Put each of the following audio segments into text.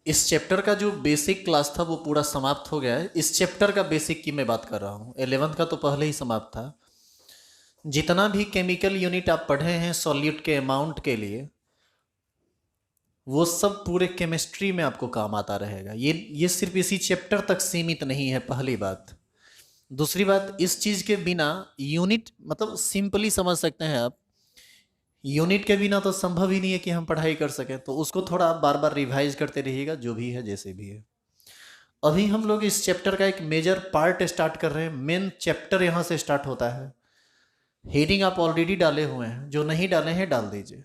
इस चैप्टर का जो बेसिक क्लास था वो पूरा समाप्त हो गया है। इस चैप्टर का बेसिक की मैं बात कर रहा हूँ, 11th का तो पहले ही समाप्त था। जितना भी केमिकल यूनिट आप पढ़े हैं सॉल्यूट के अमाउंट के लिए, वो सब पूरे केमिस्ट्री में आपको काम आता रहेगा। ये सिर्फ इसी चैप्टर तक सीमित नहीं है, पहली बात। दूसरी बात, इस चीज़ के बिना यूनिट, मतलब सिंपली समझ सकते हैं आप, यूनिट के बिना तो संभव ही नहीं है कि हम पढ़ाई कर सकें। तो उसको थोड़ा आप बार बार रिवाइज करते रहिएगा, जो भी है जैसे भी है। अभी हम लोग इस चैप्टर का एक मेजर पार्ट स्टार्ट कर रहे हैं। मेन चैप्टर यहाँ से स्टार्ट होता है। हेडिंग आप ऑलरेडी डाले हुए हैं, जो नहीं डाले हैं डाल दीजिए।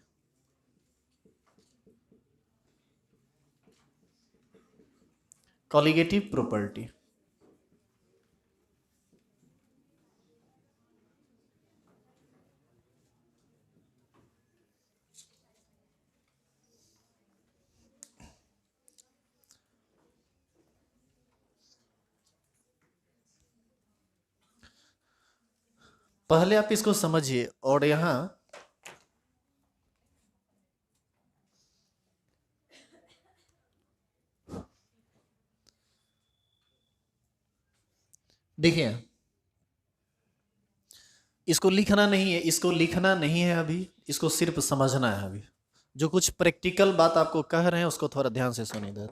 Colligative property. पहले आप इसको समझिए, और यहाँ देखिए, इसको लिखना नहीं है, इसको लिखना नहीं है अभी, इसको सिर्फ समझना है। अभी जो कुछ प्रैक्टिकल बात आपको कह रहे हैं उसको थोड़ा ध्यान से सुनिए।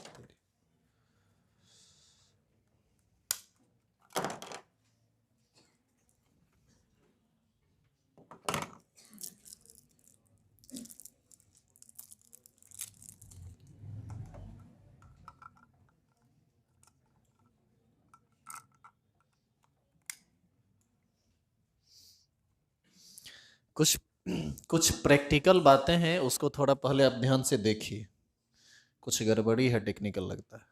कुछ कुछ प्रैक्टिकल बातें हैं, उसको थोड़ा पहले आप ध्यान से देखिए। कुछ गड़बड़ी है, टेक्निकल लगता है।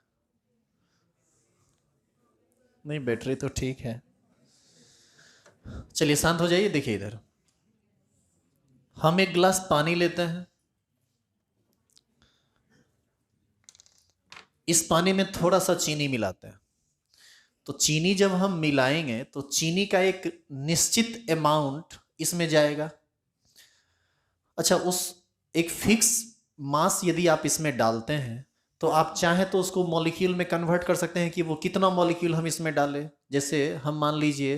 नहीं, बैटरी तो ठीक है। चलिए शांत हो जाइए। देखिए इधर, हम एक गिलास पानी लेते हैं। इस पानी में थोड़ा सा चीनी मिलाते हैं। तो चीनी जब हम मिलाएंगे तो चीनी का एक निश्चित अमाउंट इसमें जाएगा। अच्छा, उस एक फिक्स मास यदि आप इसमें डालते हैं तो आप चाहें तो उसको मॉलिक्यूल में कन्वर्ट कर सकते हैं कि वो कितना मॉलिक्यूल हम इसमें डालें। जैसे हम मान लीजिए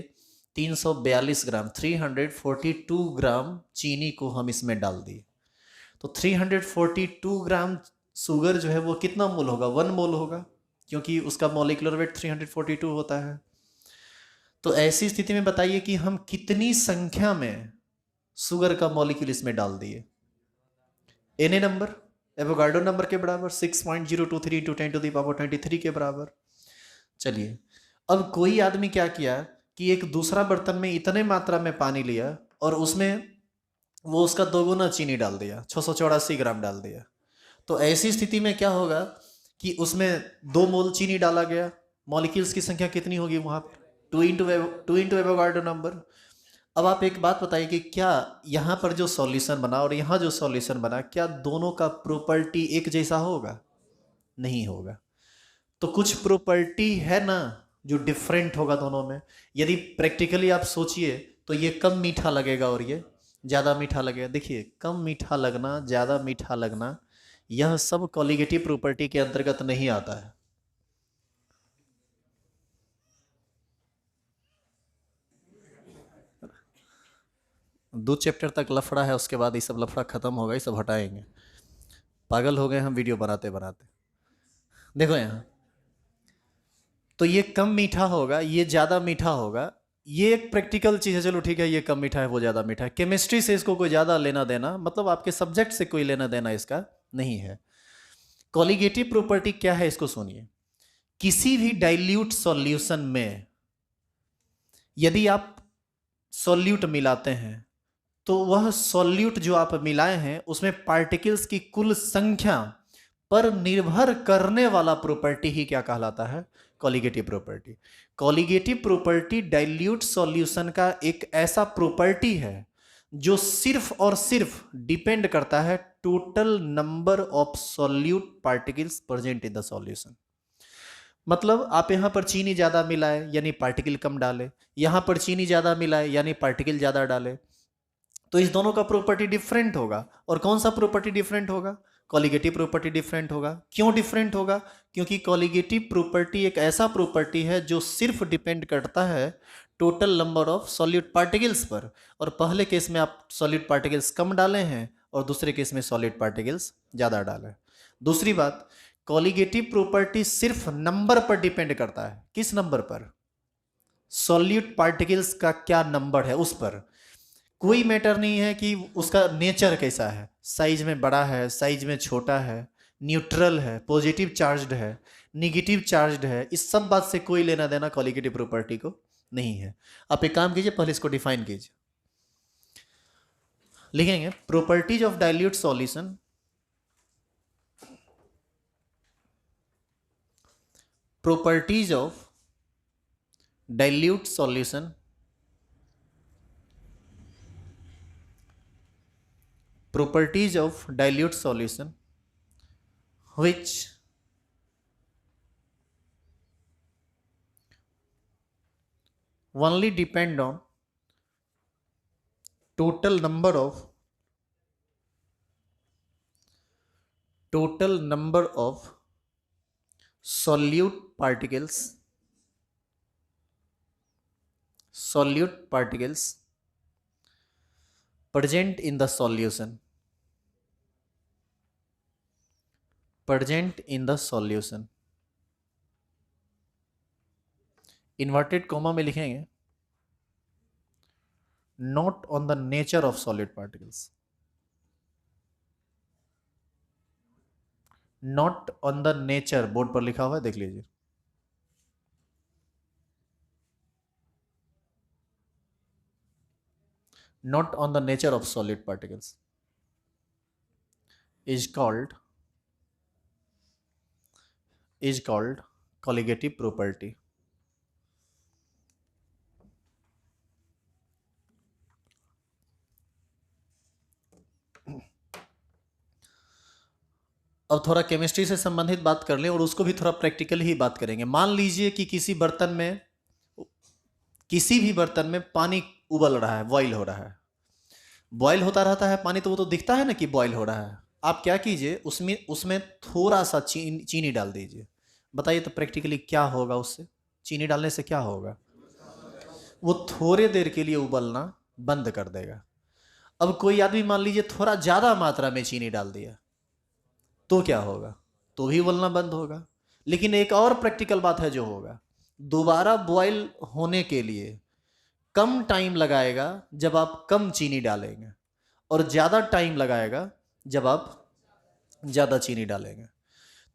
342 ग्राम, 342 ग्राम चीनी को हम इसमें डाल दिए, तो 342 ग्राम शुगर जो है वो कितना मोल होगा? 1 मोल होगा, क्योंकि उसका मॉलिक्यूलर वेट 342 होता है। तो ऐसी स्थिति में बताइए कि हम कितनी संख्या में शुगर का मॉलिक्यूल इसमें डाल दिए। N A number, Avogadro number के बराबर, 6.023 इंटू 10⁻23 के बराबर। चलिए, अब कोई आदमी क्या किया कि एक दूसरा बर्तन में इतने मात्रा में पानी लिया और उसमें वो उसका दोगुना चीनी डाल दिया, 684 ग्राम डाल दिया। तो ऐसी स्थिति में क्या होगा कि उसमें 2 मोल चीनी डाला गया। मॉलिक्यूल्स की संख्या कितनी होगी वहाँ पर? 2 इंटू एवोगाड्रो नंबर। अब आप एक बात बताइए कि क्या यहाँ पर जो सॉल्यूशन बना और यहाँ जो सॉल्यूशन बना, क्या दोनों का प्रॉपर्टी एक जैसा होगा? नहीं होगा। तो कुछ प्रॉपर्टी है ना जो डिफरेंट होगा दोनों में। यदि प्रैक्टिकली आप सोचिए तो ये कम मीठा लगेगा और ये ज़्यादा मीठा लगेगा। देखिए, कम मीठा लगना, ज़्यादा मीठा लगना, यह सब कॉलिगेटिव प्रॉपर्टी के अंतर्गत नहीं आता है। दो चैप्टर तक लफड़ा है, उसके बाद ये सब लफड़ा खत्म होगा, ये सब हटाएंगे। पागल हो गए हम वीडियो बनाते बनाते। देखो यहाँ, तो ये कम मीठा होगा, ये ज़्यादा मीठा होगा, ये एक प्रैक्टिकल चीज़ है। चलो ठीक है, ये कम मीठा है, वो ज़्यादा मीठा है। केमिस्ट्री से इसको कोई ज़्यादा लेना देना, मतलब आपके सब्जेक्ट से कोई लेना देना इसका नहीं है। कॉलिगेटिव प्रॉपर्टी क्या है, इसको सुनिए। किसी भी डाइल्यूट सॉल्यूशन में यदि आप सॉल्यूट मिलाते हैं तो वह सॉल्यूट जो आप मिलाए हैं उसमें पार्टिकल्स की कुल संख्या पर निर्भर करने वाला प्रॉपर्टी ही क्या कहलाता है? Colligative property. Colligative property dilute solution का एक ऐसा प्रॉपर्टी है जो सिर्फ और सिर्फ डिपेंड करता है total number of solute particles present in the solution. मतलब आप यहां पर चीनी ज्यादा मिलाए यानी पार्टिकल कम डाले, यहां पर चीनी ज्यादा मिलाए यानी पार्टिकल ज्यादा डाले, तो इस दोनों का प्रॉपर्टी डिफरेंट होगा। और कौन सा प्रॉपर्टी डिफरेंट होगा? कॉलिगेटिव प्रॉपर्टी डिफरेंट होगा। क्यों डिफरेंट होगा? क्योंकि कॉलिगेटिव प्रॉपर्टी एक ऐसा प्रॉपर्टी है जो सिर्फ डिपेंड करता है total number of solid particles पर, और पहले केस में आप सॉलिड पार्टिकल्स कम डाले हैं और दूसरे केस में सॉलिड पार्टिकल्स ज़्यादा डाले। दूसरी बात, कॉलिगेटिव प्रॉपर्टी सिर्फ नंबर पर डिपेंड करता है। किस नंबर पर? सॉल्यूट पार्टिकल्स का क्या नंबर है उस पर। कोई मैटर नहीं है कि उसका नेचर कैसा है, साइज में बड़ा है, साइज में छोटा है, न्यूट्रल है, पॉजिटिव चार्ज्ड है, निगेटिव चार्ज्ड है, इस सब बात से कोई लेना देना कॉलिगेटिव प्रॉपर्टी को नहीं है। आप एक काम कीजिए, पहले इसको डिफाइन कीजिए। लिखेंगे properties of dilute solution, properties of dilute solution, properties of dilute solution which only depend on total number of solute particles present in the solution, inverted comma में लिखेंगे not on the nature of solid particles, not on the nature, board पर लिखा हुआ है, देख लीजिए। Not on the nature of solid particles is called colligative property. अब थोड़ा केमिस्ट्री से संबंधित बात कर लें और उसको भी थोड़ा प्रैक्टिकल ही बात करेंगे। मान लीजिए कि किसी भी बर्तन में पानी उबल रहा है, बॉईल हो रहा है। बॉईल होता रहता है पानी, तो वो तो दिखता है ना कि बॉईल हो रहा है। आप क्या कीजिए, उसमें थोड़ा सा चीनी डाल दीजिए। बताइए तो प्रैक्टिकली क्या होगा उससे? चीनी डालने से क्या होगा? वो थोड़े देर के लिए उबलना बंद कर देगा। अब कोई आदमी मान लीजिए थोड़ा ज़्यादा मात्रा में चीनी डाल दिया, तो क्या होगा? तो भी उबलना बंद होगा। लेकिन एक और प्रैक्टिकल बात है जो होगा, दोबारा बॉईल होने के लिए कम टाइम लगाएगा जब आप कम चीनी डालेंगे, और ज़्यादा टाइम लगाएगा जब आप ज़्यादा चीनी डालेंगे।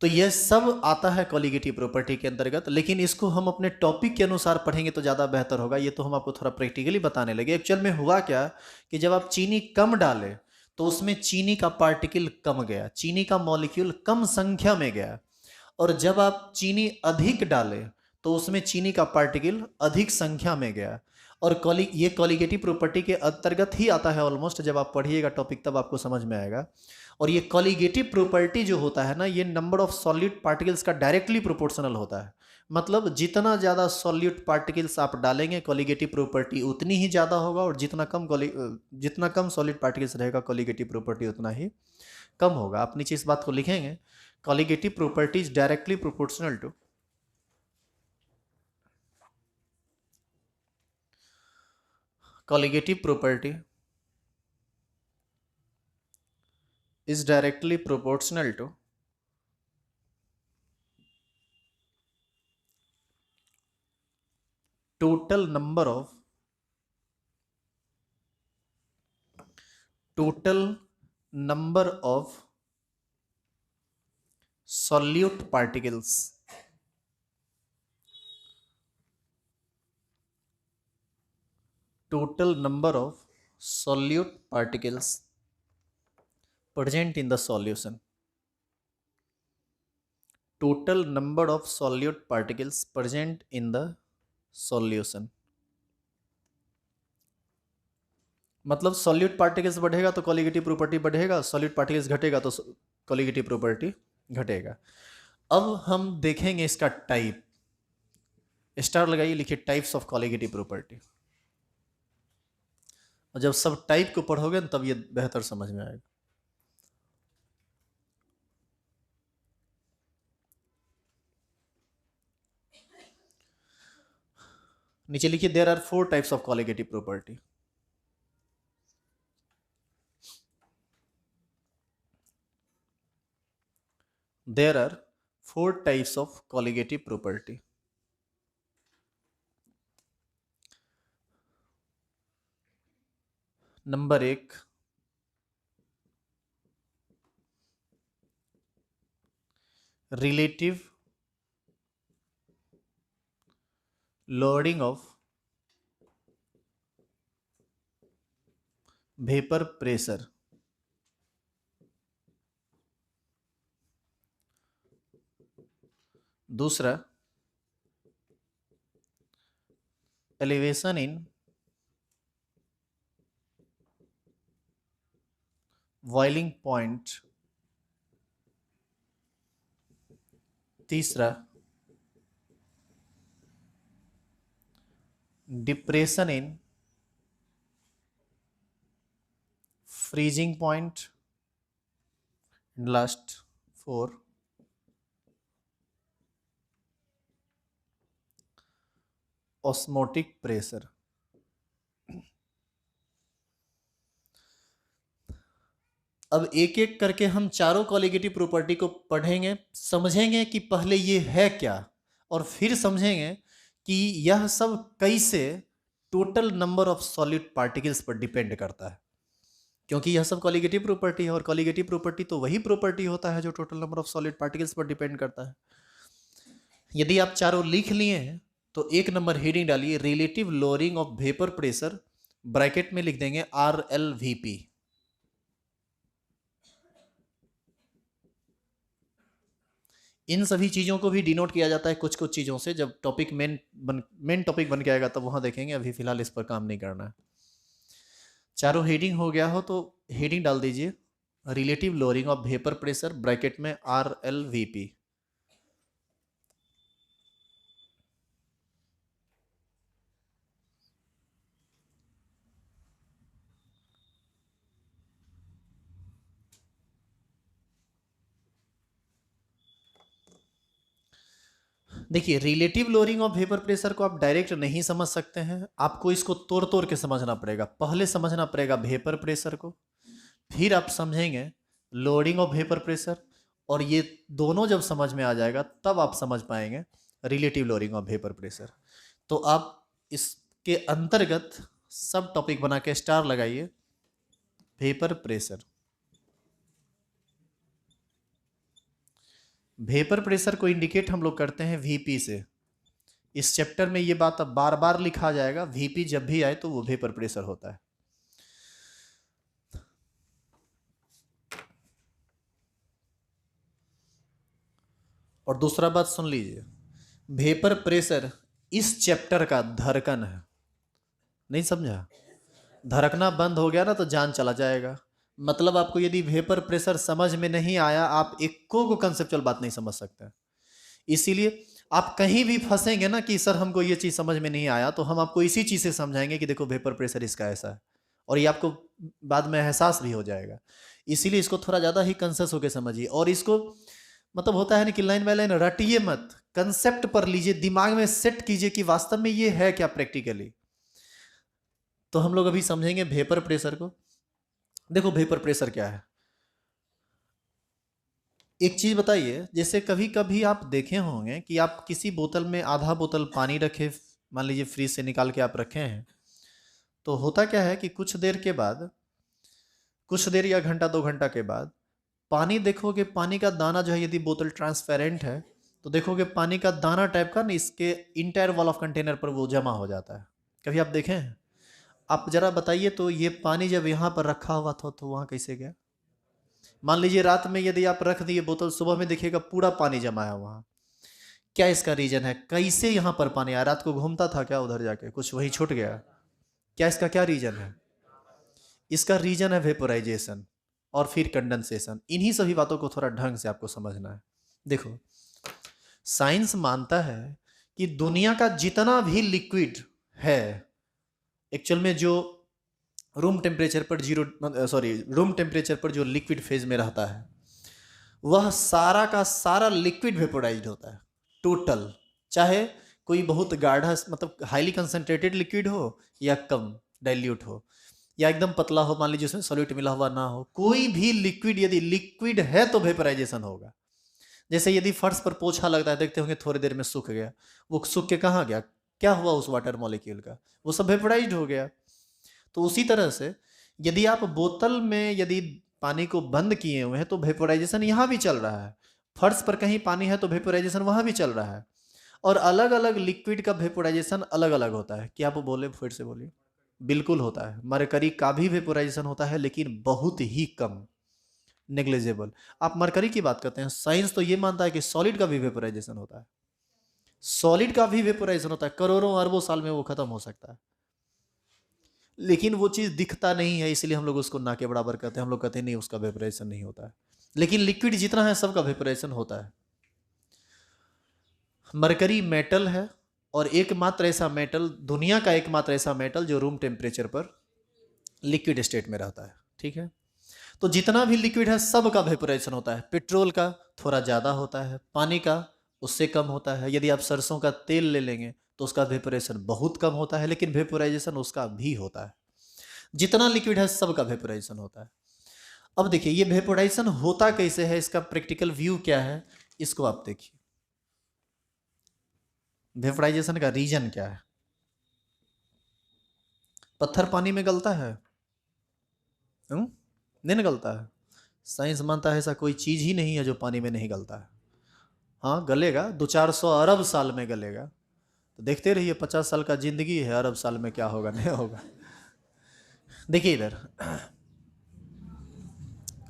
तो यह सब आता है कॉलिगेटिव प्रॉपर्टी के अंतर्गत, लेकिन इसको हम अपने टॉपिक के अनुसार पढ़ेंगे तो ज़्यादा बेहतर होगा। ये तो हम आपको थोड़ा प्रैक्टिकली बताने लगे। एक्चुअल में हुआ क्या कि जब आप चीनी कम डाले तो उसमें चीनी का पार्टिकल कम गया, चीनी का मॉलिक्यूल कम संख्या में गया, और जब आप चीनी अधिक डाले तो उसमें चीनी का पार्टिकल अधिक संख्या में गया। और ये कॉलिगेटिव प्रॉपर्टी के अंतर्गत ही आता है ऑलमोस्ट। जब आप पढ़िएगा टॉपिक तब आपको समझ में आएगा। और ये कॉलिगेटिव प्रॉपर्टी जो होता है ना, ये नंबर ऑफ सॉल्यूट पार्टिकल्स का डायरेक्टली प्रोपोर्शनल होता है। मतलब जितना ज़्यादा सॉल्यूट पार्टिकल्स आप डालेंगे कॉलिगेटिव प्रॉपर्टी उतनी ही ज़्यादा होगा, और जितना कम सॉलिड पार्टिकल्स रहेगा कॉलिगेटिव प्रॉपर्टी उतना ही कम होगा। आप नीचे इस बात को लिखेंगे, colligative property is directly proportional to colligative property is directly proportional to total number of solute particles present in the solution. Total number of solute particles present in the solution. मतलब solute particles बढ़ेगा तो colligative property बढ़ेगा, solute particles घटेगा तो colligative property घटेगा। अब हम देखेंगे इसका टाइप। स्टार लगाइए, लिखिए टाइप्स ऑफ कॉलिगेटिव प्रॉपर्टी। और जब सब टाइप को पढ़ोगे तब ये बेहतर समझ में आएगा। नीचे लिखिए there are 4 types of colligative property. There are 4 types of colligative property. Number 1, relative lowering of vapour pressure. दूसरा, एलिवेशन इन बॉइलिंग पॉइंट। तीसरा, depression in freezing point. Last 4, osmotic pressure. अब एक एक करके हम चारों कॉलिगेटिव प्रॉपर्टी को पढ़ेंगे, समझेंगे कि पहले ये है क्या, और फिर समझेंगे कि यह सब कैसे total number of solid particles पर डिपेंड करता है। क्योंकि यह सब कॉलिगेटिव प्रॉपर्टी है, और कॉलिगेटिव प्रॉपर्टी तो वही प्रॉपर्टी होता है जो total number of solid particles पर डिपेंड करता है। यदि आप चारों लिख लिए हैं तो 1 नंबर हेडिंग डालिए, relative lowering of vapour pressure, bracket में लिख देंगे RLVP। इन सभी चीज़ों को भी डिनोट किया जाता है कुछ कुछ चीज़ों से, जब टॉपिक मेन टॉपिक बन के आएगा तब वहाँ देखेंगे, अभी फिलहाल इस पर काम नहीं करना है। चारों हेडिंग हो गया हो तो हेडिंग डाल दीजिए, relative lowering of vapour pressure, bracket में RLVP। देखिए, relative lowering of vapour pressure को आप डायरेक्ट नहीं समझ सकते हैं, आपको इसको तोड़ तोड़ के समझना पड़ेगा। पहले समझना पड़ेगा वेपर प्रेशर को, फिर आप समझेंगे लोअरिंग ऑफ वेपर प्रेशर, और ये दोनों जब समझ में आ जाएगा तब आप समझ पाएंगे relative lowering of vapour pressure. तो आप इसके अंतर्गत सब टॉपिक बना के स्टार लगाइए, वेपर प्रेशर। वेपर प्रेशर को इंडिकेट हम लोग करते हैं VP से। इस चैप्टर में ये बात अब बार बार लिखा जाएगा, VP जब भी आए तो वो वेपर प्रेशर होता है। और दूसरा बात सुन लीजिए, वेपर प्रेशर इस चैप्टर का धड़कन है। नहीं समझा? धड़कना बंद हो गया ना तो जान चला जाएगा। मतलब आपको यदि वेपर प्रेशर समझ में नहीं आया, आप एको को कंसेप्चुअल बात नहीं समझ सकते। इसीलिए आप कहीं भी फंसेंगे ना कि सर हमको ये चीज़ समझ में नहीं आया, तो हम आपको इसी चीज़ से समझाएंगे कि देखो वेपर प्रेशर इसका ऐसा है, और ये आपको बाद में एहसास भी हो जाएगा। इसीलिए इसको थोड़ा ज़्यादा ही कंसेस होकर समझिए, और इसको मतलब होता है ना कि लाइन बाय लाइन रटिए मत, कंसेप्ट पर लीजिए, दिमाग में सेट कीजिए कि वास्तव में ये है क्या प्रैक्टिकली। तो हम लोग अभी समझेंगे वेपर प्रेशर को। देखो वेपर प्रेशर क्या है, एक चीज बताइए, जैसे कभी कभी आप देखे होंगे कि आप किसी बोतल में आधा बोतल पानी रखे, मान लीजिए फ्रिज से निकाल के आप रखे हैं, तो होता क्या है कि कुछ देर के बाद, कुछ देर या घंटा 2 घंटा के बाद पानी देखोगे, पानी का दाना जो है, यदि बोतल ट्रांसपेरेंट है तो देखोगे पानी का दाना टाइप का ना इसके इंटायर वॉल ऑफ कंटेनर पर वो जमा हो जाता है। कभी आप देखें हैं? आप जरा बताइए तो, ये पानी जब यहाँ पर रखा हुआ था तो वहाँ कैसे गया? मान लीजिए रात में यदि आप रख दिए बोतल, सुबह में देखिएगा पूरा पानी जमा है वहाँ। क्या इसका रीजन है? कैसे यहाँ पर पानी आया? रात को घूमता था क्या उधर जाके, कुछ वहीं छूट गया? क्या इसका क्या रीजन है? इसका रीजन है वेपोराइजेशन और फिर कंडेंसेशन। इन्हीं सभी बातों को थोड़ा ढंग से आपको समझना है। देखो, साइंस मानता है कि दुनिया का जितना भी लिक्विड है, एक्चुअल में जो रूम टेम्परेचर पर जो लिक्विड फेज में रहता है, वह सारा का सारा लिक्विड वेपोराइज्ड होता है टोटल। चाहे कोई बहुत गाढ़ा मतलब हाईली कंसंट्रेटेड लिक्विड हो या कम डाइल्यूट हो या एकदम पतला हो, मान लीजिए उसमें सॉल्यूट मिला हुआ ना हो, कोई भी लिक्विड यदि लिक्विड है तो वेपराइजेशन होगा। जैसे यदि फर्श पर पोछा लगता है, देखते होंगे थोड़ी देर में सूख गया, वो सूख के कहाँ गया, क्या हुआ उस वाटर मॉलिक्यूल का, वो सब वेपराइज्ड हो गया। तो उसी तरह से यदि आप बोतल में यदि पानी को बंद किए हुए हैं तो वेपोराइजेशन यहाँ भी चल रहा है, फर्श पर कहीं पानी है तो वेपोराइजेशन वहाँ भी चल रहा है। और अलग अलग लिक्विड का वेपोराइजेशन अलग अलग होता है। क्या आप बोले, फिर से बोलिए। बिल्कुल होता है, मरकरी का भी वेपोराइजेशन होता है लेकिन बहुत ही कम, नेग्लिजिबल। आप मरकरी की बात करते हैं, साइंस तो ये मानता है कि सॉलिड का भी वेपोराइजेशन होता है, सॉलिड का भी वेपोराइजेशन होता है, करोड़ों अरबों साल में वो खत्म हो सकता है, लेकिन वो चीज दिखता नहीं है, इसलिए हम लोग उसको ना के बराबर करते हैं। हम लोग कहते हैं नहीं, उसका वेपोराइजेशन नहीं होता है, लेकिन लिक्विड जितना है सबका वेपोराइजेशन होता है। मरकरी मेटल है और एकमात्र ऐसा मेटल, दुनिया का एकमात्र ऐसा मेटल जो रूम टेम्परेचर पर लिक्विड स्टेट में रहता है। ठीक है, तो जितना भी लिक्विड है सब का वेपोराइजेशन होता है। पेट्रोल का थोड़ा ज़्यादा होता है, पानी का उससे कम होता है। यदि आप सरसों का तेल ले लेंगे तो उसका वेपोराइजेशन बहुत कम होता है, लेकिन वेपोराइजेशन उसका भी होता है। जितना लिक्विड है सब का वेपोराइजेशन होता है। अब देखिए ये वेपोराइजेशन होता कैसे है, इसका प्रैक्टिकल व्यू क्या है, इसको आप देखिए। वेपोराइजेशन का रीजन क्या है? पत्थर पानी में गलता है? नहीं गलता है। साइंस मानता है ऐसा कोई चीज ही नहीं है जो पानी में नहीं गलता है। हाँ गलेगा, 200-400 अरब साल में गलेगा। तो देखते रहिए, 50 साल का जिंदगी है, अरब साल में क्या होगा नहीं होगा। देखिए इधर,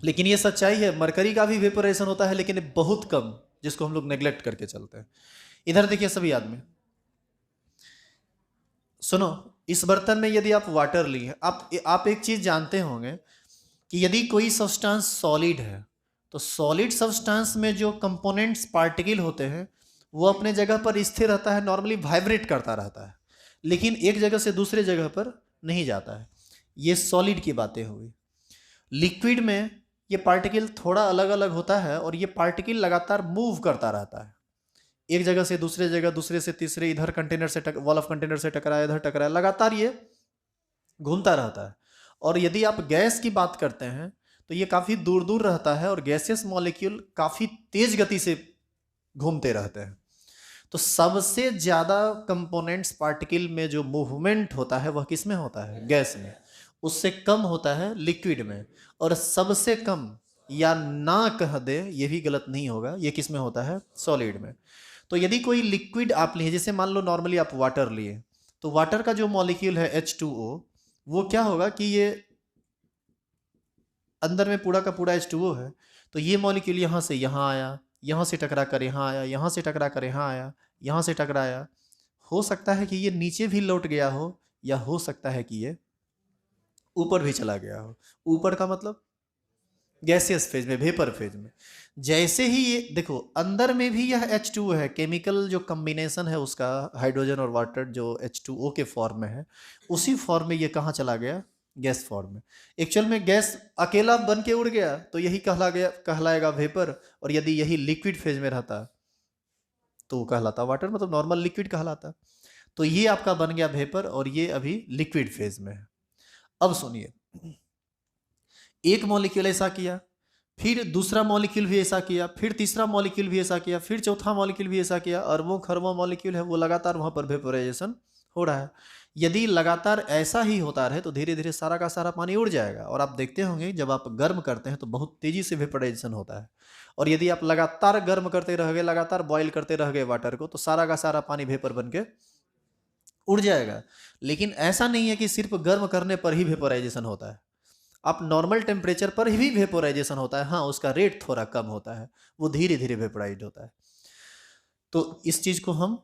लेकिन ये सच्चाई है, मरकरी का भी वेपोरेशन होता है लेकिन बहुत कम, जिसको हम लोग नेग्लेक्ट करके चलते हैं। इधर देखिए सभी आदमी, सुनो, इस बर्तन में यदि आप वाटर लिए, आप एक चीज जानते होंगे कि यदि कोई सब्सटेंस सॉलिड है तो सॉलिड सब्सटेंस में जो कंपोनेंट्स पार्टिकल होते हैं वो अपने जगह पर स्थिर रहता है, नॉर्मली वाइब्रेट करता रहता है, लेकिन एक जगह से दूसरे जगह पर नहीं जाता है। ये सॉलिड की बातें हुई। लिक्विड में ये पार्टिकल थोड़ा अलग अलग होता है और ये पार्टिकल लगातार मूव करता रहता है, एक जगह से दूसरे जगह, दूसरे से तीसरे, इधर कंटेनर से वॉल ऑफ कंटेनर से टकराया, इधर टकराया, लगातार ये घूमता रहता है। और यदि आप गैस की बात करते हैं तो ये काफ़ी दूर दूर रहता है और गैसियस मॉलिक्यूल काफ़ी तेज गति से घूमते रहते हैं। तो सबसे ज़्यादा कंपोनेंट्स पार्टिकल में जो मूवमेंट होता है वह किस में होता है? गैस में। उससे कम होता है लिक्विड में, और सबसे कम, या ना कह दे ये भी गलत नहीं होगा, ये किस में होता है? सॉलिड में। तो यदि कोई लिक्विड आप लिए, जैसे मान लो नॉर्मली आप वाटर लिए, तो वाटर का जो मॉलिक्यूल है H2O, वो क्या होगा कि ये अंदर में पूरा का पूरा H2O है, तो ये मॉलिक्यूल यहाँ से यहाँ आया, यहाँ से टकरा कर यहाँ आया, यहाँ से टकरा कर यहाँ आया, यहाँ से टकराया। हो सकता है कि ये नीचे भी लौट गया हो, या हो सकता है कि ये ऊपर भी चला गया हो। ऊपर का मतलब गैसियस फेज में, वेपर फेज में। जैसे ही ये देखो, अंदर में भी यह H2O है, केमिकल जो कॉम्बिनेशन है उसका, हाइड्रोजन और वाटर जो H2O के फॉर्म में है, उसी फॉर्म में ये कहाँ चला गया? गैस फॉर्म में। एक्चुअल में गैस अकेला बन के उड़ गया तो यही कहलाएगा वेपर, और यदि यही लिक्विड फेज में रहता तो वो कहलाता वाटर, मतलब नॉर्मल लिक्विड कहलाता। तो ये आपका बन गया वेपर और ये अभी लिक्विड फेज में है। अब सुनिए, एक मॉलिक्यूल ऐसा किया, फिर दूसरा मॉलिक्यूल भी ऐसा किया, फिर तीसरा मॉलिक्यूल भी ऐसा किया, फिर चौथा मॉलिक्यूल भी ऐसा किया, अरबों खरबों मॉलिक्यूल है वो लगातार वहां पर वेपोराइजेशन हो रहा है। यदि लगातार ऐसा ही होता रहे तो धीरे धीरे सारा का सारा पानी उड़ जाएगा। और आप देखते होंगे जब आप गर्म करते हैं तो बहुत तेजी से वेपोराइजेशन होता है, और यदि आप लगातार गर्म करते रह गए, लगातार बॉईल करते रह गए वाटर को, तो सारा का सारा पानी वेपर बन के उड़ जाएगा। लेकिन ऐसा नहीं है कि सिर्फ गर्म करने पर ही वेपोराइजेशन होता है, आप नॉर्मल टेम्परेचर पर ही वेपोराइजेशन होता है। हाँ, उसका रेट थोड़ा कम होता है, वो धीरे धीरे वेपोराइज होता है। तो इस चीज को हम,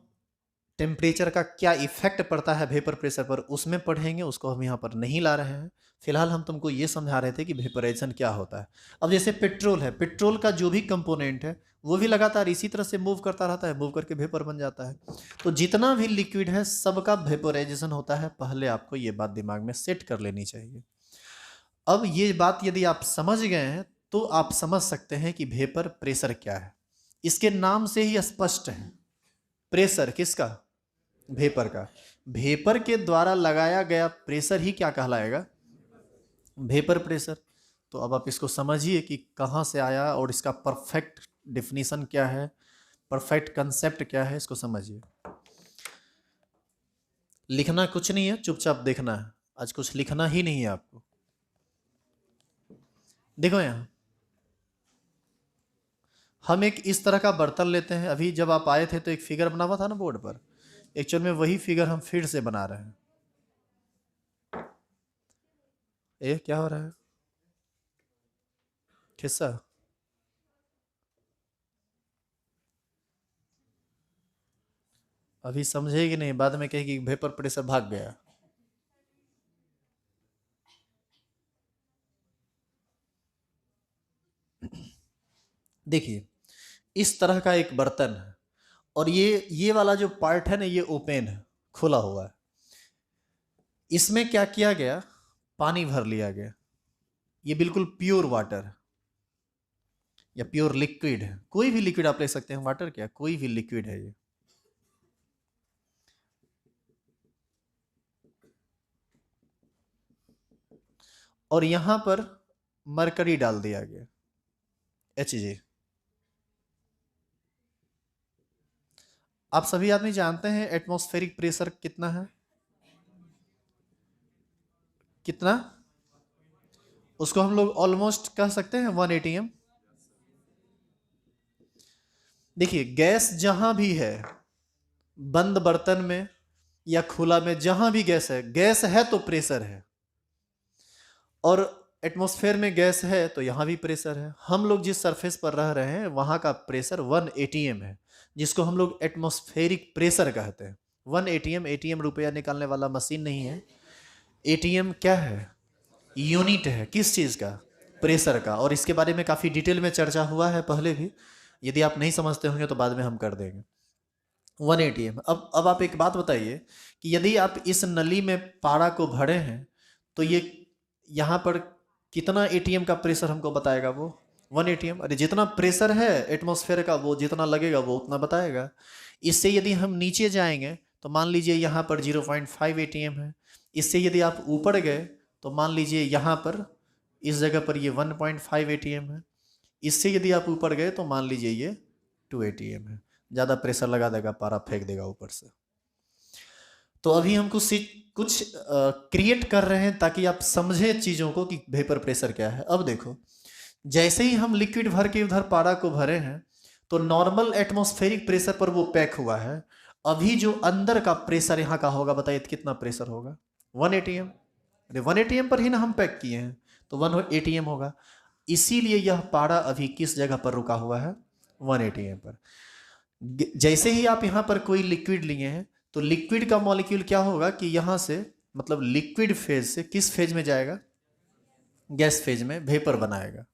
टेम्परेचर का क्या इफेक्ट पड़ता है वेपर प्रेशर पर, उसमें पढ़ेंगे, उसको हम यहाँ पर नहीं ला रहे हैं। फिलहाल हम तुमको ये समझा रहे थे कि वेपोराइजेशन क्या होता है। अब जैसे पेट्रोल है, पेट्रोल का जो भी कंपोनेंट है वो भी लगातार इसी तरह से मूव करता रहता है, मूव करके वेपर बन जाता है। तो जितना भी लिक्विड है सबका वेपोराइजेशन होता है, पहले आपको ये बात दिमाग में सेट कर लेनी चाहिए। अब ये बात यदि आप समझ गए हैं तो आप समझ सकते हैं कि वेपर प्रेशर क्या है। इसके नाम से ही स्पष्ट है, प्रेशर किसका? वेपर का। वेपर के द्वारा लगाया गया प्रेशर ही क्या कहलाएगा? Vapour pressure. तो अब आप इसको समझिए कि कहाँ से आया और इसका परफेक्ट डिफिनीशन क्या है, परफेक्ट कंसेप्ट क्या है, इसको समझिए। लिखना कुछ नहीं है, चुपचाप देखना है। आज कुछ लिखना ही नहीं है आपको। देखो यहाँ हम एक इस तरह का बर्तन लेते हैं। अभी जब आप आए थे तो एक फिगर बना हुआ था ना बोर्ड पर, एक्चुअल में वही फिगर हम फिर से बना रहे हैं। क्या हो रहा है? खिस्सा। अभी समझेगी नहीं, बाद में कहेगी वेपर प्रेशर भाग गया। देखिए इस तरह का एक बर्तन है और ये वाला जो पार्ट है ना, ये ओपन है, खुला हुआ है। इसमें क्या किया गया, पानी भर लिया गया। ये बिल्कुल प्योर वाटर है या प्योर लिक्विड है, कोई भी लिक्विड आप ले सकते हैं। वाटर क्या, कोई भी लिक्विड है ये। और यहां पर मरकरी डाल दिया गया, Hg। आप सभी आदमी जानते हैं एटमॉस्फेरिक प्रेशर कितना है? कितना? उसको हम लोग ऑलमोस्ट कह सकते हैं 1 atm। देखिए गैस जहां भी है, बंद बर्तन में या खुला में, जहां भी गैस है तो प्रेशर है। और एटमॉस्फेयर में गैस है तो यहाँ भी प्रेशर है। हम लोग जिस सरफेस पर रह रहे हैं वहाँ का प्रेशर 1 atm है, जिसको हम लोग एटमॉस्फेरिक प्रेशर कहते हैं। 1 atm, एटीएम रुपया निकालने वाला मशीन नहीं है। एटीएम क्या है? यूनिट है। किस चीज़ का? प्रेशर का। और इसके बारे में काफ़ी डिटेल में चर्चा हुआ है पहले भी। यदि आप नहीं समझते होंगे तो बाद में हम कर देंगे। 1 atm। अब आप एक बात बताइए कि यदि आप इस नली में पारा को भरे हैं तो ये यहाँ पर कितना एटीएम का प्रेशर हमको बताएगा? वो 1 atm। अरे जितना प्रेशर है एटमॉस्फेयर का, वो जितना लगेगा वो उतना बताएगा। इससे यदि हम नीचे जाएंगे तो मान लीजिए यहाँ पर 0.5 atm है। इससे यदि आप ऊपर गए तो मान लीजिए यहाँ पर इस जगह पर ये 1.5 atm है। इससे यदि आप ऊपर गए तो मान लीजिए ये 2 atm है। ज़्यादा प्रेशर लगा देगा, पारा फेंक देगा ऊपर से। तो अभी हम कुछ क्रिएट कर रहे हैं ताकि आप समझे चीज़ों को कि वेपर प्रेशर क्या है। अब देखो, जैसे ही हम लिक्विड भर के उधर पारा को भरे हैं तो नॉर्मल एटमॉस्फेरिक प्रेशर पर वो पैक हुआ है। अभी जो अंदर का प्रेशर यहाँ का होगा, बताइए कितना प्रेशर होगा? 1 atm। अरे 1 atm पर ही ना हम पैक किए हैं, तो 1 atm होगा। इसीलिए यह पारा अभी किस जगह पर रुका हुआ है? 1 atm पर। जैसे ही आप यहाँ पर कोई लिक्विड लिए हैं तो लिक्विड का मॉलिक्यूल क्या होगा कि यहाँ से, मतलब लिक्विड फेज से किस फेज में जाएगा? गैस फेज में वेपर बनाएगा।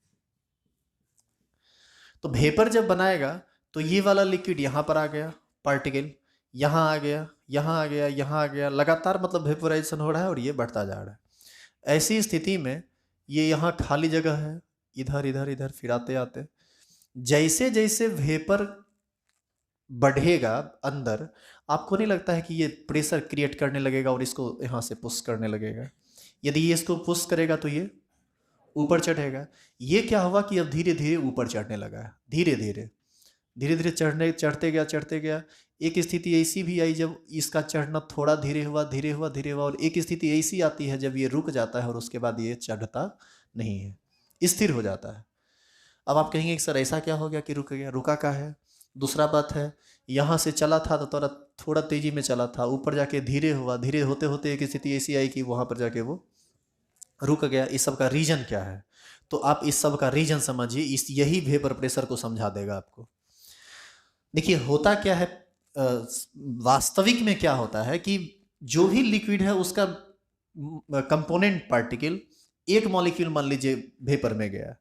तो वेपर जब बनाएगा तो ये वाला लिक्विड यहाँ पर आ गया, पार्टिकल यहाँ आ गया, यहाँ आ गया, यहाँ आ गया, लगातार मतलब वेपोराइजेशन हो रहा है और ये बढ़ता जा रहा है। ऐसी स्थिति में ये यहाँ खाली जगह है, इधर इधर इधर फिर आते आते जैसे जैसे वेपर बढ़ेगा अंदर, आपको नहीं लगता है कि ये प्रेशर क्रिएट करने लगेगा और इसको यहाँ से पुश करने लगेगा? यदि ये इसको पुश करेगा तो ये ऊपर चढ़ेगा। ये क्या हुआ कि अब धीरे धीरे ऊपर चढ़ने लगा है, धीरे धीरे धीरे धीरे चढ़ते गया। एक स्थिति ऐसी भी आई जब इसका चढ़ना थोड़ा धीरे हुआ, धीरे हुआ, धीरे हुआ, और एक स्थिति ऐसी आती है जब ये रुक जाता है और उसके बाद ये चढ़ता नहीं है, स्थिर हो जाता है। अब आप कहेंगे कि सर ऐसा क्या हो गया कि रुक गया? रुका का है। दूसरा बात है, यहाँ से चला था तो थोड़ा तेजी में चला था, ऊपर जाके धीरे हुआ, धीरे होते होते एक स्थिति ऐसी आई कि वहाँ पर जाके वो रुक गया। इस सब का रीजन क्या है? तो आप इस सब का रीजन समझिए, यही वेपर प्रेशर को समझा देगा आपको। देखिए होता क्या है, वास्तविक में क्या होता है कि जो भी लिक्विड है उसका कंपोनेंट पार्टिकल, एक मॉलिक्यूल मान लीजिए वेपर में गया,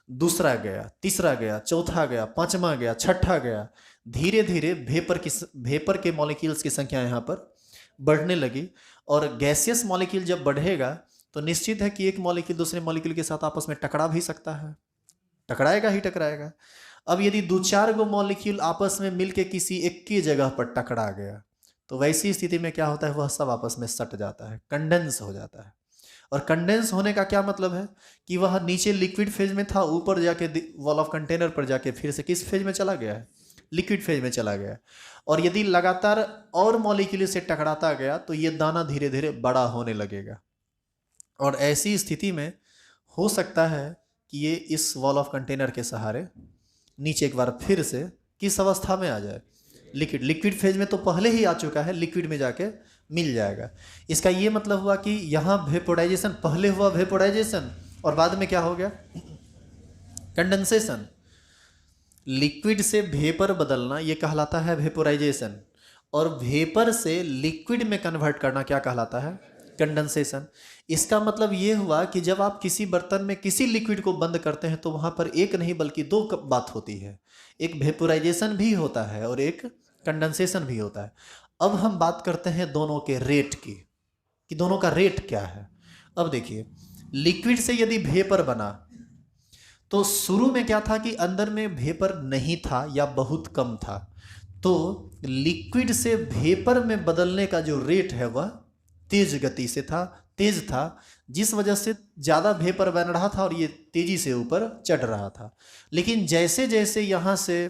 दूसरा गया, तीसरा गया, चौथा गया, पांचवा गया, छठा गया, धीरे धीरे वेपर के मॉलिक्यूल्स की संख्या यहाँ पर बढ़ने लगी। और गैसियस मॉलिक्यूल जब बढ़ेगा तो निश्चित है कि एक मॉलिक्यूल दूसरे मॉलिक्यूल के साथ आपस में टकरा भी सकता है, टकराएगा ही टकराएगा। अब यदि 2-4 गो मॉलिक्यूल आपस में मिलके किसी एक की जगह पर टकरा गया तो वैसी स्थिति में क्या होता है, वह सब आपस में सट जाता है, कंडेंस हो जाता है। और कंडेंस होने का क्या मतलब है कि वह नीचे लिक्विड फेज में था, ऊपर जाके वॉल ऑफ कंटेनर पर जाके फिर से किस फेज में चला गया है, लिक्विड फेज में चला गया है। और यदि लगातार और मॉलिक्यूल से टकराता गया तो ये दाना धीरे धीरे बड़ा होने लगेगा। और ऐसी स्थिति में हो सकता है कि ये इस वॉल ऑफ कंटेनर के सहारे नीचे एक बार फिर से किस अवस्था में आ जाए, लिक्विड फेज में तो पहले ही आ चुका है, लिक्विड में जाके मिल जाएगा। इसका ये मतलब हुआ कि यहाँ वेपोराइजेशन, पहले हुआ वेपोराइजेशन और बाद में क्या हो गया, कंडेंसेशन। लिक्विड से वेपर बदलना ये कहलाता है वेपोराइजेशन, और वेपर से लिक्विड में कन्वर्ट करना क्या कहलाता है, कंडेंसेशन। इसका मतलब ये हुआ कि जब आप किसी बर्तन में किसी लिक्विड को बंद करते हैं तो वहाँ पर एक नहीं बल्कि दो बात होती है, एक वेपोराइजेशन भी होता है और एक कंडेंसेशन भी होता है। अब हम बात करते हैं दोनों के रेट की, कि दोनों का रेट क्या है। अब देखिए, लिक्विड से यदि वेपर बना तो शुरू में क्या था कि अंदर में वेपर नहीं था या बहुत कम था, तो लिक्विड से वेपर में बदलने का जो रेट है वह तेज गति से था, तेज था, जिस वजह से ज़्यादा वेपर बन रहा था और ये तेजी से ऊपर चढ़ रहा था। लेकिन जैसे जैसे यहाँ से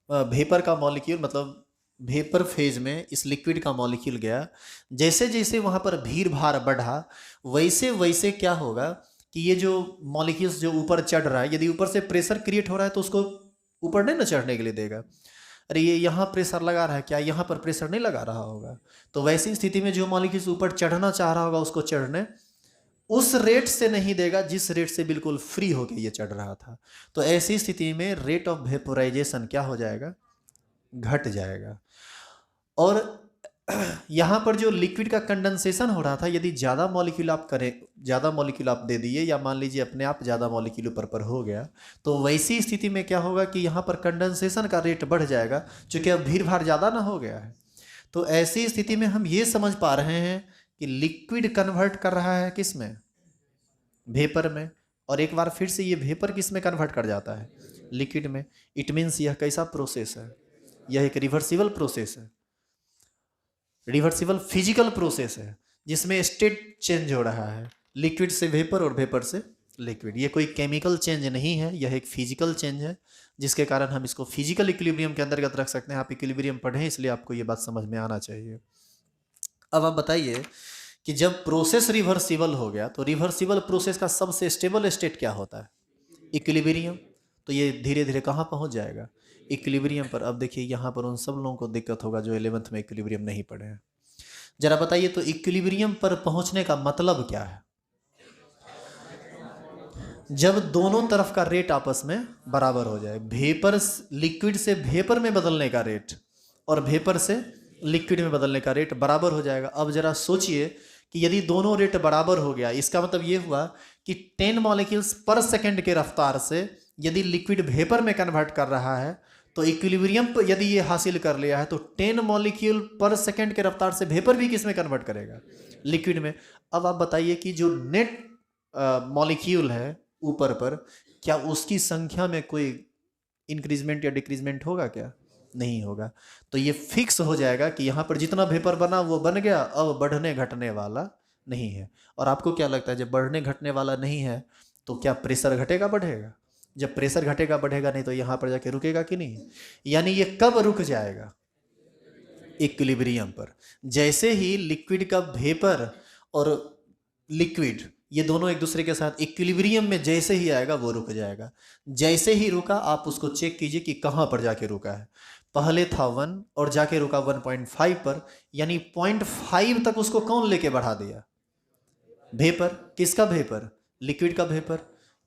वेपर का मॉलिक्यूल, मतलब वेपर फेज में इस लिक्विड का मॉलिक्यूल गया, जैसे जैसे वहाँ पर भीड़ भाड़ बढ़ा, वैसे वैसे क्या होगा कि ये जो मॉलिक्यूल्स जो ऊपर चढ़ रहा है, यदि ऊपर से प्रेशर क्रिएट हो रहा है तो उसको ऊपर नहीं ना चढ़ने के लिए देगा। अरे ये यहाँ प्रेशर लगा रहा है, क्या यहाँ पर प्रेशर नहीं लगा रहा होगा? तो वैसी स्थिति में जो मॉलिक्यूल्स ऊपर चढ़ना चाह रहा होगा उसको चढ़ने उस रेट से नहीं देगा जिस रेट से बिल्कुल फ्री होके ये चढ़ रहा था। तो ऐसी स्थिति में रेट ऑफ वेपोराइजेशन क्या हो जाएगा, घट जाएगा। और यहाँ पर जो लिक्विड का कंडेंसेशन हो रहा था, यदि ज़्यादा मॉलिक्यूल आप करें, ज़्यादा मॉलिक्यूल आप दे दिए, या मान लीजिए अपने आप ज़्यादा मॉलिक्यूल ऊपर पर हो गया, तो वैसी स्थिति में क्या होगा कि यहाँ पर कंडेंसेशन का रेट बढ़ जाएगा, चूँकि अब भीड़ भाड़ ज़्यादा ना हो गया है। तो ऐसी स्थिति में हम ये समझ पा रहे हैं कि लिक्विड कन्वर्ट कर रहा है किस में, वेपर में, और एक बार फिर से ये वेपर किस में कन्वर्ट कर जाता है, लिक्विड में। इट मीन्स यह कैसा प्रोसेस है, यह एक रिवर्सिबल प्रोसेस है, रिवर्सिबल फिजिकल प्रोसेस है, जिसमें स्टेट चेंज हो रहा है, लिक्विड से वेपर और वेपर से लिक्विड। ये कोई केमिकल चेंज नहीं है, यह एक फिजिकल चेंज है, जिसके कारण हम इसको फिजिकल इक्विलिब्रियम के अंतर्गत रख सकते हैं। आप इक्विलिब्रियम पढ़ें, इसलिए आपको ये बात समझ में आना चाहिए। अब आप बताइए कि जब प्रोसेस रिवर्सिबल हो गया तो रिवर्सिबल प्रोसेस का सबसे स्टेबल स्टेट क्या होता है, इक्विलिब्रियम। तो ये धीरे धीरे कहाँ पहुँच जाएगा, इक्विलिब्रियम पर। अब देखिए यहाँ पर उन सब लोगों को दिक्कत होगा जो 11th में इक्विलिब्रियम नहीं पढ़े हैं। जरा बताइए, तो इक्विलिब्रियम पर पहुँचने का मतलब क्या है? जब दोनों तरफ का रेट आपस में बराबर हो जाए, वेपर लिक्विड से वेपर में बदलने का रेट और वेपर से लिक्विड में बदलने का रेट बराबर हो जाएगा। अब जरा सोचिए कि यदि दोनों रेट बराबर हो गया, इसका मतलब ये हुआ कि 10 मॉलिक्यूल्स पर सेकंड के रफ्तार से यदि लिक्विड वेपर में कन्वर्ट कर रहा है, तो इक्विलिब्रियम पर यदि ये हासिल कर लिया है तो 10 मॉलिक्यूल पर सेकंड के रफ्तार से वेपर भी किस में कन्वर्ट करेगा, लिक्विड में। अब आप बताइए कि जो नेट मॉलिक्यूल है ऊपर पर, क्या उसकी संख्या में कोई इंक्रीजमेंट या डिक्रीजमेंट होगा क्या? नहीं होगा। तो ये फिक्स हो जाएगा कि यहाँ पर जितना वेपर बना वो बन गया, अब बढ़ने घटने वाला नहीं है। और आपको क्या लगता है, जब बढ़ने घटने वाला नहीं है तो क्या प्रेशर घटेगा बढ़ेगा? जब प्रेशर घटेगा बढ़ेगा नहीं तो यहाँ पर जाके रुकेगा कि नहीं? यानी ये कब रुक जाएगा, इक्विलिब्रियम पर। जैसे ही लिक्विड का वेपर और लिक्विड ये दोनों एक दूसरे के साथ इक्विलिब्रियम में जैसे ही आएगा वो रुक जाएगा। जैसे ही रुका आप उसको चेक कीजिए कि कहाँ पर जाके रुका है। पहले था 1 और जाके रुका 1.5 पर, यानी 0.5 तक उसको कौन लेके बढ़ा दिया, वेपर। किसका वेपर, लिक्विड का वेपर।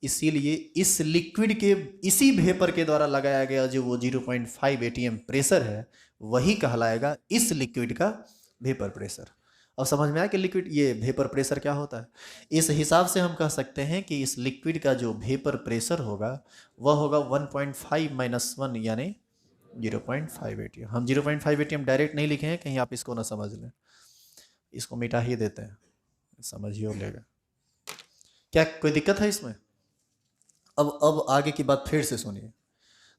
इसीलिए इस लिक्विड के इसी वेपर के द्वारा लगाया गया जो वो 0.5 atm प्रेशर है, वही कहलाएगा इस लिक्विड का वेपर प्रेशर। अब समझ में आया कि लिक्विड ये वेपर प्रेशर क्या होता है। इस हिसाब से हम कह सकते हैं कि इस लिक्विड का जो वेपर प्रेशर होगा वह होगा 1.5 - 1 यानी 0.5 atm। हम 0.5 atm डायरेक्ट नहीं लिखे हैं, कहीं आप इसको ना समझ लें, इसको मिटा ही देते हैं, समझिए लेगा। क्या कोई दिक्कत है इसमें? अब आगे की बात फिर से सुनिए।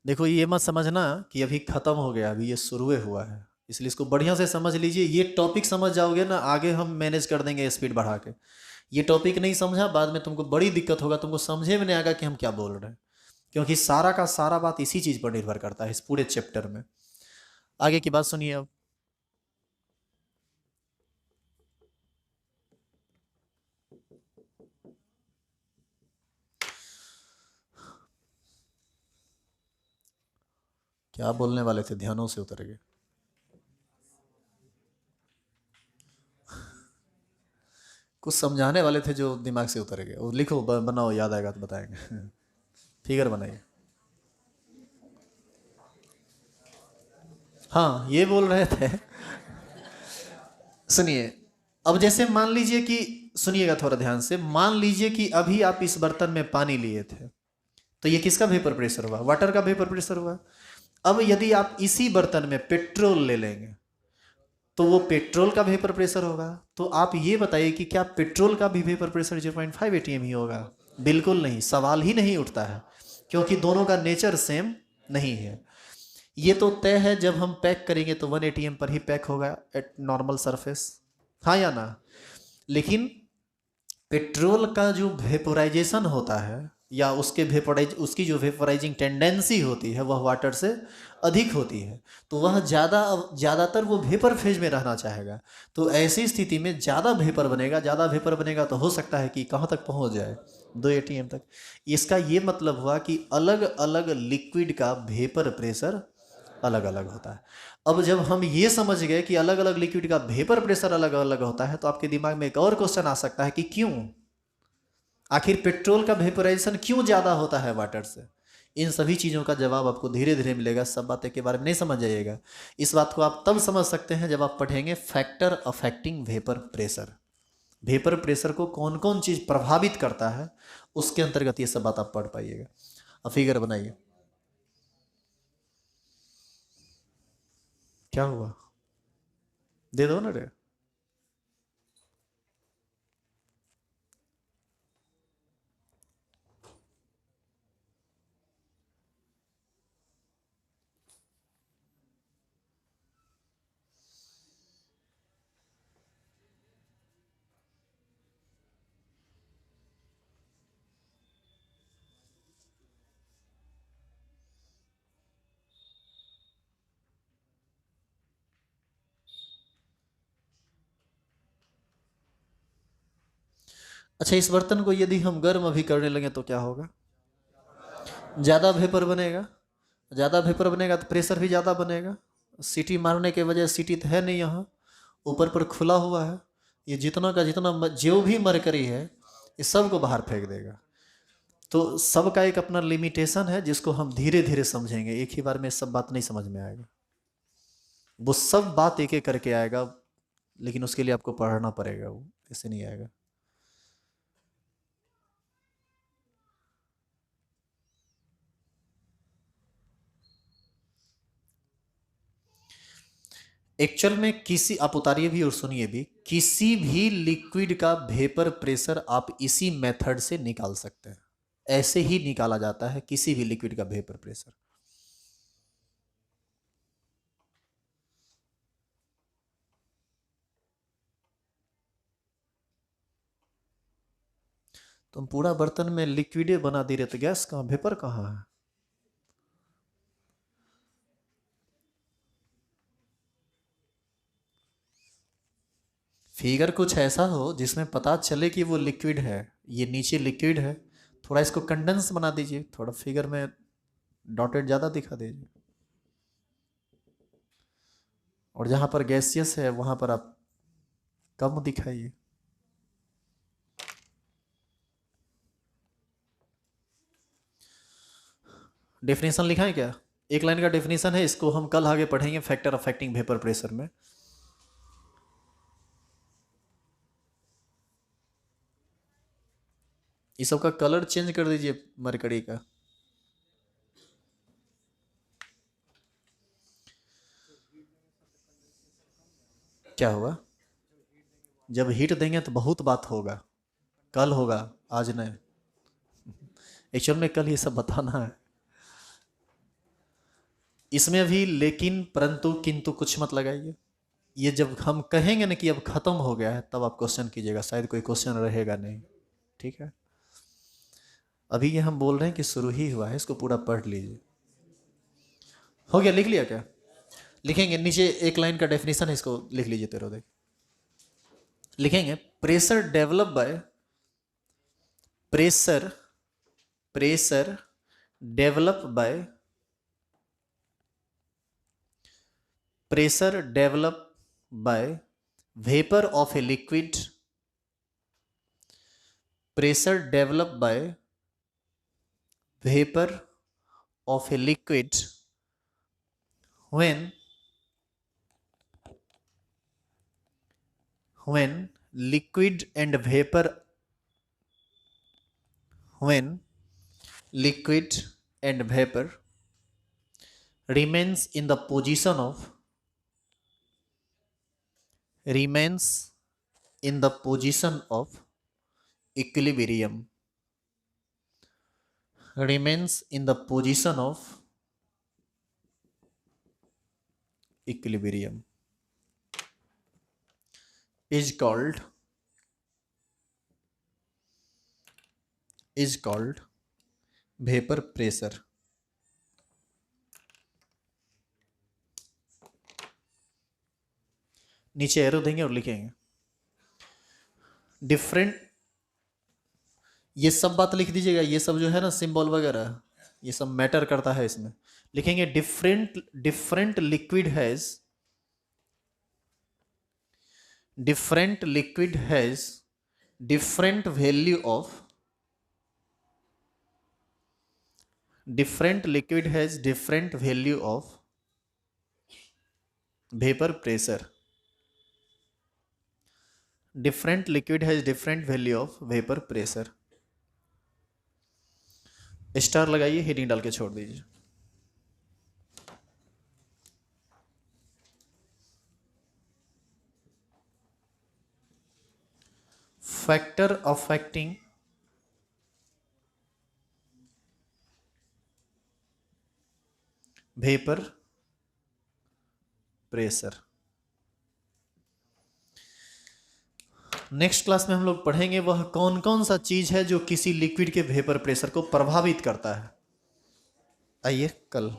देखो, ये मत समझना कि अभी ख़त्म हो गया, अभी ये शुरू हुआ है। इसलिए इसको बढ़िया से समझ लीजिए। ये टॉपिक समझ जाओगे ना, आगे हम मैनेज कर देंगे स्पीड बढ़ा के। ये टॉपिक नहीं समझा, बाद में तुमको बड़ी दिक्कत होगा, तुमको समझे में नहीं आएगा कि हम क्या बोल रहे हैं, क्योंकि सारा का सारा बात इसी चीज़ पर निर्भर करता है इस पूरे चैप्टर में। आगे की बात सुनिए अब। क्या बोलने वाले थे, ध्यानों से उतर गए। कुछ समझाने वाले थे जो दिमाग से उतर गए। वो लिखो, बनाओ, याद आएगा तो बताएंगे। फिगर बनाइए। हाँ, ये बोल रहे थे। सुनिए, अब जैसे मान लीजिए कि, सुनिएगा थोड़ा ध्यान से, मान लीजिए कि अभी आप इस बर्तन में पानी लिए थे, तो ये किसका वेपर प्रेशर हुआ? वाटर का वेपर प्रेशर हुआ। अब यदि आप इसी बर्तन में पेट्रोल ले लेंगे तो वो पेट्रोल का वेपर प्रेशर होगा। तो आप ये बताइए कि क्या पेट्रोल का भी वेपर प्रेशर 0.5 एटीएम ही होगा? बिल्कुल नहीं, सवाल ही नहीं उठता है, क्योंकि दोनों का नेचर सेम नहीं है। ये तो तय है, जब हम पैक करेंगे तो 1 एटीएम पर ही पैक होगा एट नॉर्मल सरफेस, हाँ या ना? लेकिन पेट्रोल का जो वेपोराइजेशन होता है, या उसकी जो वेपोराइजिंग टेंडेंसी होती है, वह वाटर से अधिक होती है। तो वह ज़्यादातर वो वेपर फेज में रहना चाहेगा। तो ऐसी स्थिति में ज़्यादा वेपर बनेगा तो हो सकता है कि कहाँ तक पहुँच जाए, 2 एटीएम तक। इसका ये मतलब हुआ कि अलग अलग लिक्विड का वेपर प्रेशर अलग अलग होता है। अब जब हम ये समझ गए कि अलग अलग लिक्विड का वेपर प्रेशर अलग अलग होता है, तो आपके दिमाग में एक और क्वेश्चन आ सकता है कि क्यों, आखिर पेट्रोल का वेपोराइजेशन क्यों ज़्यादा होता है वाटर से? इन सभी चीज़ों का जवाब आपको धीरे धीरे मिलेगा, सब बातें के बारे में नहीं समझ जाइएगा। इस बात को आप तब समझ सकते हैं जब आप पढ़ेंगे factor affecting vapour pressure. Vapour pressure को कौन कौन चीज़ प्रभावित करता है, उसके अंतर्गत ये सब बात आप पढ़ पाइएगा। अब फिगर बनाइए। क्या हुआ? दे दो ना रे। अच्छा, इस बर्तन को यदि हम गर्म अभी करने लगे तो क्या होगा? ज़्यादा वेपर बनेगा। ज़्यादा वेपर बनेगा तो प्रेशर भी ज़्यादा बनेगा। सीटी मारने के वजह, सीटी तो है नहीं यहाँ, ऊपर पर खुला हुआ है। ये जितना का जितना जो भी मरकरी है, ये सब को बाहर फेंक देगा। तो सबका एक अपना लिमिटेशन है, जिसको हम धीरे धीरे समझेंगे। एक ही बार में सब बात नहीं समझ में आएगा, वो सब बात एक एक करके आएगा, लेकिन उसके लिए आपको पढ़ना पड़ेगा, वो ऐसे नहीं आएगा। एक्चुअल में किसी, आप उतारिए भी और सुनिए भी, किसी भी लिक्विड का वेपर प्रेशर आप इसी मेथड से निकाल सकते हैं। ऐसे ही निकाला जाता है किसी भी लिक्विड का वेपर प्रेशर। तुम पूरा बर्तन में लिक्विडे बना दे रहे, तो गैस कहाँ, वेपर कहाँ है? फिगर कुछ ऐसा हो जिसमें पता चले कि वो लिक्विड है, ये नीचे लिक्विड है। थोड़ा इसको कंडेंस बना दीजिए, थोड़ा फिगर में डॉटेड ज़्यादा दिखा दीजिए, और जहाँ पर गैसियस है वहाँ पर आप कम दिखाइए। डेफिनेशन लिखा है क्या? एक लाइन का डेफिनेशन है, इसको हम कल आगे पढ़ेंगे फैक्टर अफेक्टिंग वेपर प्रेशर में। इस सब का कलर चेंज कर दीजिए मरकरी का। क्या होगा? जब हीट देंगे तो बहुत बात होगा, कल होगा, आज नहीं। एक्चुअल में कल ये सब बताना है। इसमें भी लेकिन, परंतु, किंतु कुछ मत लगाइए। ये जब हम कहेंगे ना कि अब खत्म हो गया है, तब आप क्वेश्चन कीजिएगा, शायद कोई क्वेश्चन रहेगा नहीं। ठीक है, अभी ये हम बोल रहे हैं कि शुरू ही हुआ है, इसको पूरा पढ़ लीजिए। हो गया, लिख लिया क्या? लिखेंगे नीचे एक लाइन का डेफिनेशन है, इसको लिख लीजिए। तेरो देख लिखेंगे, pressure develop by, pressure pressure develop by, pressure develop by vapour of a liquid, pressure develop by vapour of a liquid when liquid and vapor, when liquid and vapor remains in the position of, remains in the position of equilibrium, remains in the position of equilibrium, is called vapor pressure. नीचे arrow देंगे और लिखेंगे different, ये सब बात लिख दीजिएगा, ये सब जो है ना सिंबल वगैरह, ये सब मैटर करता है इसमें। लिखेंगे different liquid has, different liquid has different value of, different liquid has different value of vapor pressure, different liquid has different value of vapor pressure। Star लगाइए, हेडिंग डाल के छोड़ दीजिए। Factor affecting vapour pressure. Next class में हम लोग पढ़ेंगे वह कौन कौन सा चीज है जो किसी लिक्विड के वेपर प्रेशर को प्रभावित करता है। आइए कल